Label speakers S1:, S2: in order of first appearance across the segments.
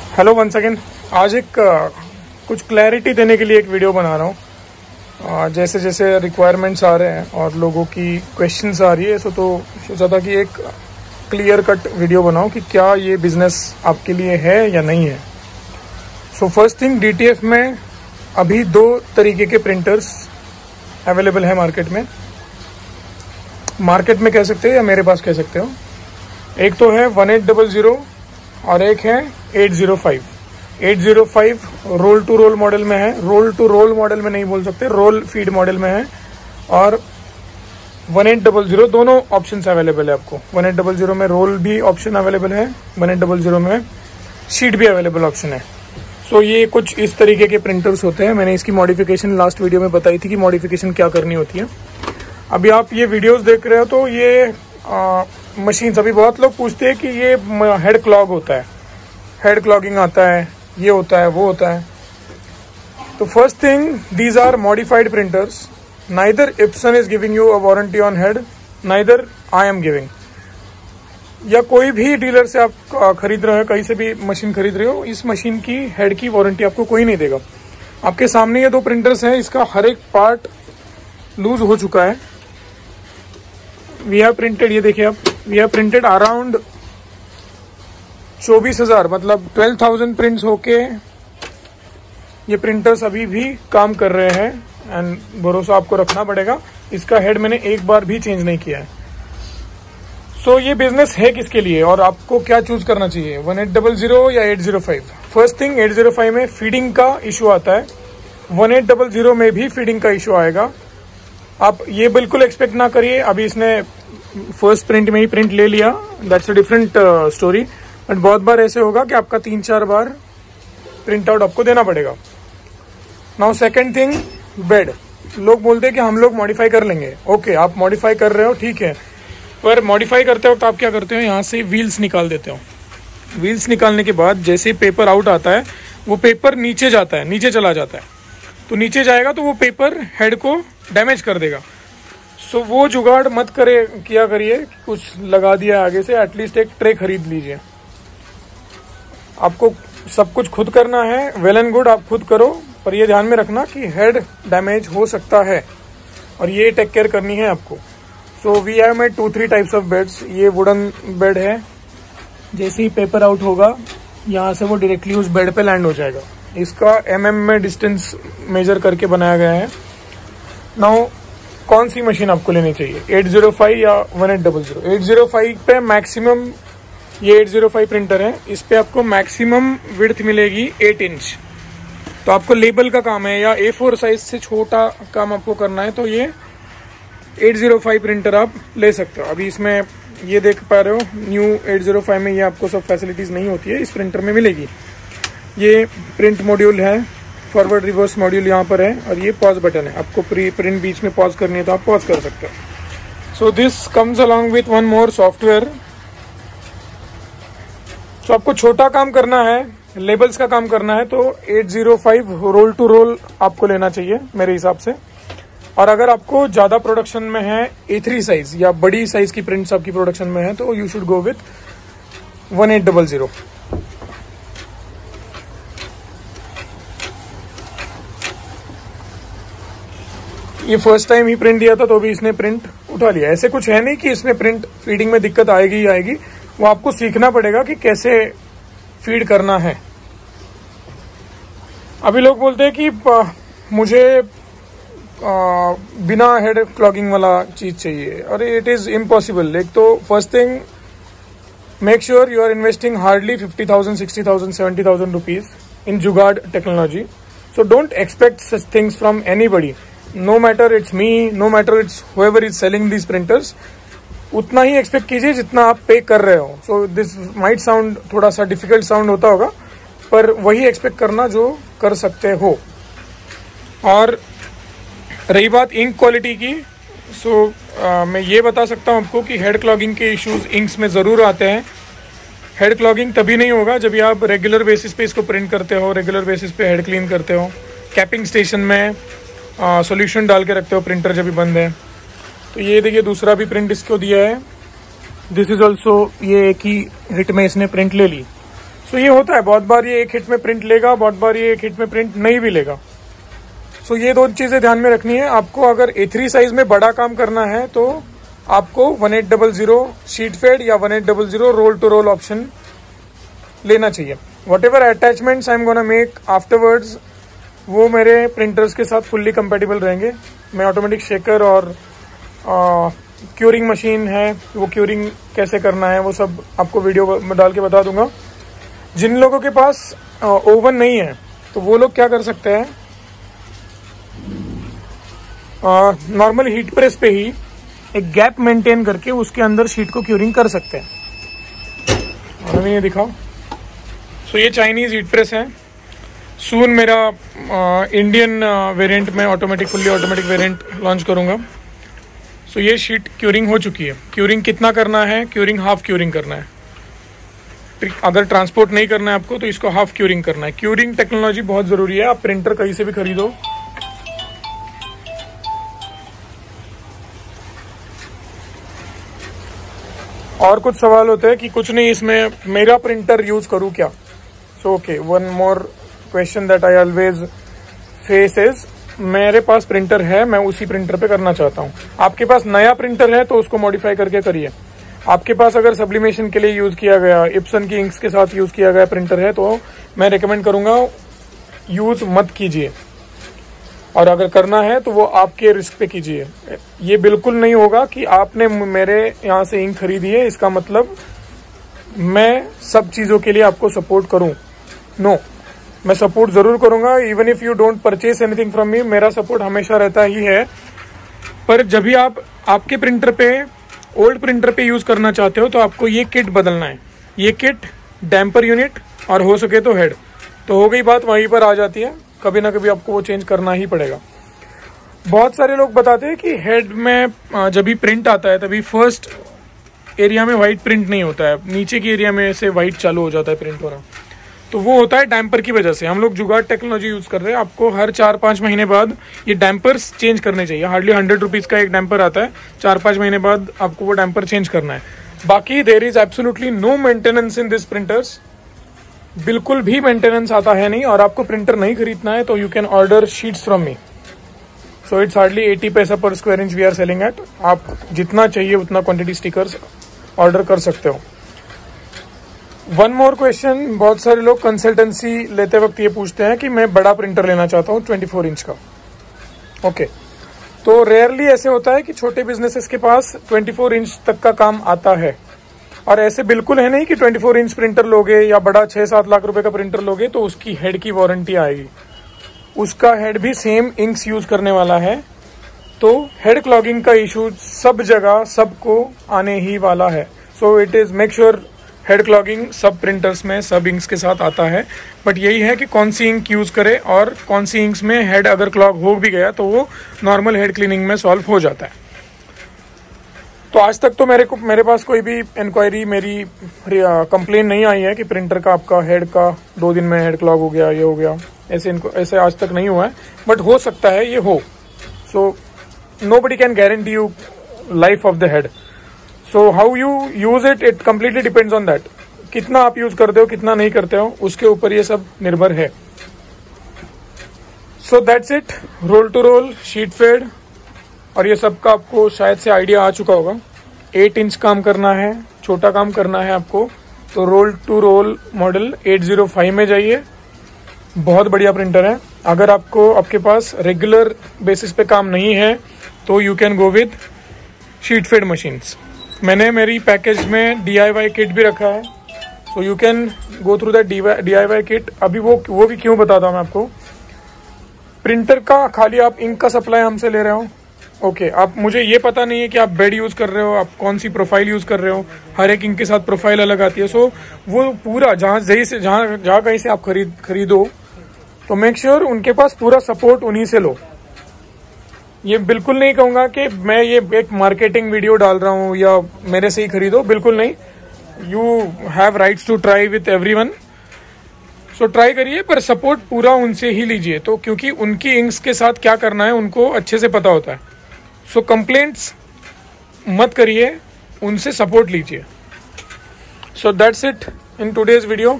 S1: Hello once again. आज एक कुछ क्लैरिटी देने के लिए एक वीडियो बना रहा हूँ। जैसे जैसे रिक्वायरमेंट्स आ रहे हैं और लोगों की क्वेश्चंस आ रही है, तो सोचा था कि एक क्लियर कट वीडियो बनाऊँ कि क्या ये बिजनेस आपके लिए है या नहीं है। सो फर्स्ट थिंग, डीटीएफ में अभी 2 तरीके के प्रिंटर्स अवेलेबल है मार्केट में कह सकते हो या मेरे पास कह सकते हो। एक तो है 1800 और एक है 805। 805 रोल टू रोल मॉडल में है, रोल टू रोल मॉडल में नहीं बोल सकते, रोल फीड मॉडल में है। और 1800 दोनों ऑप्शंस अवेलेबल है आपको। 1800 में रोल भी ऑप्शन अवेलेबल है, 1800 में शीट भी अवेलेबल ऑप्शन है। सो ये कुछ इस तरीके के प्रिंटर्स होते हैं। मैंने इसकी मॉडिफिकेशन लास्ट वीडियो में बताई थी कि मॉडिफिकेशन क्या करनी होती है। अभी आप ये वीडियोस देख रहे हो तो ये मशीन, अभी बहुत लोग पूछते हैं कि ये हेड क्लॉग होता है, हेड क्लॉगिंग आता है, ये होता है, वो होता है। तो first thing, these are modified printers. Neither Epson is giving you a warranty on head, neither I am giving. या कोई भी डीलर से आप खरीद रहे हो, कहीं से भी मशीन खरीद रहे हो, इस मशीन की हेड की वारंटी आपको कोई नहीं देगा। आपके सामने ये 2 प्रिंटर्स हैं, इसका हर एक पार्ट लूज हो चुका है। वी हैव प्रिंटेड, ये देखिए आप, वी हैव प्रिंटेड अराउंड 24,000 मतलब 12,000 प्रिंट्स होके ये प्रिंटर्स अभी भी काम कर रहे हैं। एंड भरोसा आपको रखना पड़ेगा, इसका हेड मैंने एक बार भी चेंज नहीं किया है। सो ये बिजनेस है किसके लिए और आपको क्या चूज करना चाहिए, 1800 या 805। फर्स्ट थिंग, 805 में फीडिंग का इशू आता है, 1800 में भी फीडिंग का इशू आएगा। आप ये बिल्कुल एक्सपेक्ट ना करिए, अभी इसने फर्स्ट प्रिंट में ही प्रिंट ले लिया, that's a different story. But बहुत बार ऐसे होगा कि आपका 3-4 बार प्रिंट आउट आपको देना पड़ेगा। Now second thing, bed. लोग बोलते हैं कि हम लोग मॉडिफाई कर लेंगे। ओके, आप मॉडिफाई कर रहे हो, ठीक है, पर मॉडिफाई करते वक्त आप क्या करते हो, यहाँ से व्हील्स निकाल देते हो। व्हील्स निकालने के बाद जैसे पेपर आउट आता है, वो पेपर नीचे जाता है, नीचे चला जाता है। तो नीचे जाएगा तो वो पेपर हेड को डैमेज कर देगा। सो वो जुगाड़ मत किया करिए, कुछ लगा दिया आगे से, एटलीस्ट एक ट्रे खरीद लीजिए। आपको सब कुछ खुद करना है, वेल एंड गुड, आप खुद करो, पर ये ध्यान में रखना कि हेड डैमेज हो सकता है और ये टेक केयर करनी है आपको। So we have made 2-3 types of beds. ये वुडन बेड है, जैसे ही पेपर आउट होगा यहाँ से वो डायरेक्टली उस बेड पे लैंड हो जाएगा। इसका में डिस्टेंस मेजर करके बनाया गया है। नाउ कौन सी मशीन आपको लेनी चाहिए, 805 या 1800। 805 पे मैक्सिमम, ये 805 प्रिंटर है, इस पे आपको मैक्सिमम विड्थ मिलेगी 8 इंच। तो आपको लेबल का काम है या A4 साइज से छोटा काम आपको करना है तो ये 805 प्रिंटर आप ले सकते हो। अभी इसमें ये देख पा रहे हो, न्यू 805 में ये आपको सब फैसिलिटीज नहीं होती है, इस प्रिंटर में मिलेगी। ये प्रिंट मॉड्यूल है, फॉरवर्ड रिवर्स मॉड्यूल यहाँ पर है, और ये पॉज बटन है। आपको प्रिंट बीच में पॉज करनी है तो आप पॉज कर सकते हो। So this comes along with one more software. So आपको छोटा काम करना है, लेबल्स का काम करना है, तो 805 रोल टू रोल आपको लेना चाहिए मेरे हिसाब से। और अगर आपको ज्यादा प्रोडक्शन में है, A3 साइज या बड़ी साइज की प्रिंट्स आपकी प्रोडक्शन में है, तो यू शुड गो विथ 1800। ये फर्स्ट टाइम ही प्रिंट दिया था तो भी इसने प्रिंट उठा लिया। ऐसे कुछ है नहीं कि इसमें प्रिंट फीडिंग में दिक्कत आएगी ही आएगी, वो आपको सीखना पड़ेगा कि कैसे फीड करना है। अभी लोग बोलते हैं कि मुझे बिना हेड क्लॉगिंग वाला चीज चाहिए, और इट इज इम्पॉसिबल। एक तो first thing, make sure you are investing hardly 50,000, 60,000, 70,000 rupees in jugaad technology. So don't expect such things from anybody, no matter it's me, no matter it's whoever is selling these printers. उतना ही expect कीजिए जितना आप पे कर रहे हो। So this might sound, थोड़ा सा डिफिकल्ट साउंड होता होगा, पर वही एक्सपेक्ट करना जो कर सकते हो। और रही बात इंक क्वालिटी की, मैं ये बता सकता हूँ आपको कि हेड क्लॉगिंग के इश्यूज इंक्स में ज़रूर आते हैं। हेड क्लॉगिंग तभी नहीं होगा जब आप रेगुलर बेसिस पे इसको प्रिंट करते हो, रेगुलर बेसिस पे हेड क्लीन करते हो, कैपिंग स्टेशन में सॉल्यूशन डाल के रखते हो प्रिंटर जब भी बंद है। तो ये देखिए दूसरा भी प्रिंट इसको दिया है, दिस इज ऑल्सो, ये एक ही हिट में इसने प्रिंट ले ली। सो ये होता है, बहुत बार ये एक हिट में प्रिंट लेगा, बहुत बार ये एक हिट में प्रिंट नहीं भी लेगा। सो ये दो चीजें ध्यान में रखनी है आपको। अगर A3 साइज में बड़ा काम करना है तो आपको 1800 शीट फेड या 1800 रोल टू रोल ऑप्शन लेना चाहिए। What ever attachments I am gonna make afterwards, वो मेरे प्रिंटर्स के साथ फुल्ली कंपेटिबल रहेंगे। मैं ऑटोमेटिक शेकर और क्यूरिंग मशीन है, वो क्यूरिंग कैसे करना है वो सब आपको वीडियो में डाल के बता दूंगा। जिन लोगों के पास ओवन नहीं है तो वो लोग क्या कर सकते हैं, नॉर्मल हीट प्रेस पे ही एक गैप मेंटेन करके उसके अंदर शीट को क्यूरिंग कर सकते हैं। और हमें ये दिखाओ। सो ये चाइनीज हीट प्रेस है। सून मेरा इंडियन वेरिएंट में automatic, fully automatic variant launch करूंगा। सो ये शीट क्यूरिंग हो चुकी है। क्यूरिंग कितना करना है, क्यूरिंग हाफ क्यूरिंग करना है। अगर ट्रांसपोर्ट नहीं करना है आपको तो इसको हाफ क्यूरिंग करना है। क्यूरिंग टेक्नोलॉजी बहुत जरूरी है। आप प्रिंटर कहीं से भी खरीदो, और कुछ सवाल होते हैं कि कुछ नहीं इसमें मेरा प्रिंटर यूज करूं क्या। So okay, one more question that I always face is, मेरे पास प्रिंटर है, मैं उसी प्रिंटर पे करना चाहता हूं। आपके पास नया प्रिंटर है तो उसको मॉडिफाई करके करिए। आपके पास अगर सब्लिमेशन के लिए यूज किया गया, इप्सन की इंक्स के साथ यूज किया गया प्रिंटर है तो मैं रिकमेंड करूंगा यूज मत कीजिए, और अगर करना है तो वो आपके रिस्क पे कीजिए। ये बिल्कुल नहीं होगा कि आपने मेरे यहाँ से इंक खरीदी है इसका मतलब मैं सब चीजों के लिए आपको सपोर्ट करूं। नो, मैं सपोर्ट जरूर करूंगा। Even if you don't purchase anything from me, मेरा सपोर्ट हमेशा रहता ही है। पर जब भी आप आपके प्रिंटर पे, ओल्ड प्रिंटर पे यूज करना चाहते हो तो आपको ये किट बदलना है। ये किट, डैम्पर यूनिट और हो सके तो हेड, तो हो गई बात, वहीं पर आ जाती है। कभी ना कभी आपको वो चेंज करना ही पड़ेगा। बहुत सारे लोग बताते हैं कि हेड में जब भी प्रिंट आता है तभी फर्स्ट एरिया में व्हाइट प्रिंट नहीं होता है, नीचे की एरिया में से व्हाइट चालू हो जाता है प्रिंट होना। तो वो होता है डैम्पर की वजह से। हम लोग जुगाड़ टेक्नोलॉजी यूज कर रहे हैं। आपको हर 4-5 महीने बाद ये डैम्पर्स चेंज करने चाहिए। हार्डली 100 रुपीज का एक डैम्पर आता है, 4-5 महीने बाद आपको वो डैम्पर चेंज करना है। बाकी there is absolutely no maintenance in this printers. बिल्कुल भी मेंटेनेंस आता है नहीं। और आपको प्रिंटर नहीं खरीदना है तो you can order sheets from me. So it's hardly 80 paisa per square inch we are selling at. आप जितना चाहिए उतना क्वांटिटी स्टिकर्स ऑर्डर कर सकते हो। वन मोर क्वेश्चन, बहुत सारे लोग कंसल्टेंसी लेते वक्त ये पूछते हैं कि मैं बड़ा प्रिंटर लेना चाहता हूँ 24 इंच का। ओके, तो रेयरली ऐसे होता है कि छोटे बिजनेसेस के पास 24 इंच तक का काम आता है। और ऐसे बिल्कुल है नहीं कि 24 इंच प्रिंटर लोगे या बड़ा 6-7 लाख रुपए का प्रिंटर लोगे तो उसकी हेड की वारंटी आएगी। उसका हेड भी सेम इंक्स यूज करने वाला है। तो हेड क्लॉगिंग का इशू सब जगह सबको आने ही वाला है। So it is make sure head clogging सब प्रिंटर्स में सब इंक्स के साथ आता है। बट यही है कि कौन सी इंक यूज करे और कौन सी इंक्स में हेड अगर क्लॉग हो भी गया तो वो नॉर्मल हेड क्लीनिंग में सॉल्व हो जाता है। तो आज तक तो मेरे पास कोई भी इंक्वायरी, मेरी कंप्लेन नहीं आई है कि प्रिंटर का आपका हेड का 2 दिन में हेड क्लॉग हो गया, ये हो गया। ऐसे आज तक नहीं हुआ है, बट हो सकता है ये हो। सो nobody can guarantee you life of the head. So how you use it, it completely depends on that. कितना आप यूज करते हो, कितना नहीं करते हो, उसके ऊपर ये सब निर्भर है। So that's it, roll to roll, sheet fed, और ये सब का आपको शायद से आइडिया आ चुका होगा। 8 इंच काम करना है, छोटा काम करना है आपको, तो रोल टू रोल मॉडल 805 में जाइए। बहुत बढ़िया प्रिंटर है। अगर आपके पास रेगुलर बेसिस पे काम नहीं है तो you can go with sheet fed machines. मैंने मेरी पैकेज में DIY किट भी रखा है, so you can go through that DIY kit. अभी वो भी क्यों बताता हूँ मैं आपको। प्रिंटर का खाली आप इंक का सप्लाई हमसे ले रहे हो, ओके, आप मुझे ये पता नहीं है कि आप बेड यूज कर रहे हो, आप कौन सी प्रोफाइल यूज कर रहे हो। हर एक इंक के साथ प्रोफाइल अलग आती है। सो वो पूरा जहाँ कहीं से आप खरीदो तो मेक श्योर उनके पास पूरा सपोर्ट उन्हीं से लो। ये बिल्कुल नहीं कहूंगा कि मैं ये एक मार्केटिंग वीडियो डाल रहा हूं या मेरे से ही खरीदो, बिल्कुल नहीं। You have rights to try with everyone, so try करिए, पर सपोर्ट पूरा उनसे ही लीजिए। तो क्योंकि उनकी इंक्स के साथ क्या करना है उनको अच्छे से पता होता है। सो कंप्लेंट्स मत करिए, उनसे सपोर्ट लीजिए। So that's it in today's video.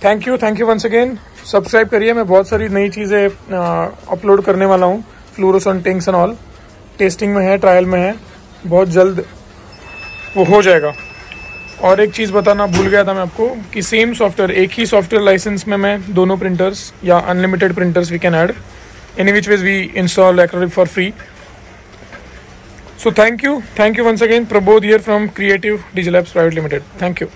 S1: Thank you once again. Subscribe करिए, मैं बहुत सारी नई चीज़ें अपलोड करने वाला हूँ। Fluorescent tanks and all testing में है, ट्रायल में है, बहुत जल्द वो हो जाएगा। और एक चीज़ बताना भूल गया था मैं आपको कि सेम सॉफ्टवेयर, एक ही सॉफ्टवेयर लाइसेंस में मैं दोनों प्रिंटर्स या unlimited printers we can add, in which ways we install acrylic for free. So thank you once again. Prabodh here from Creative Digilabs Private Limited. Thank you.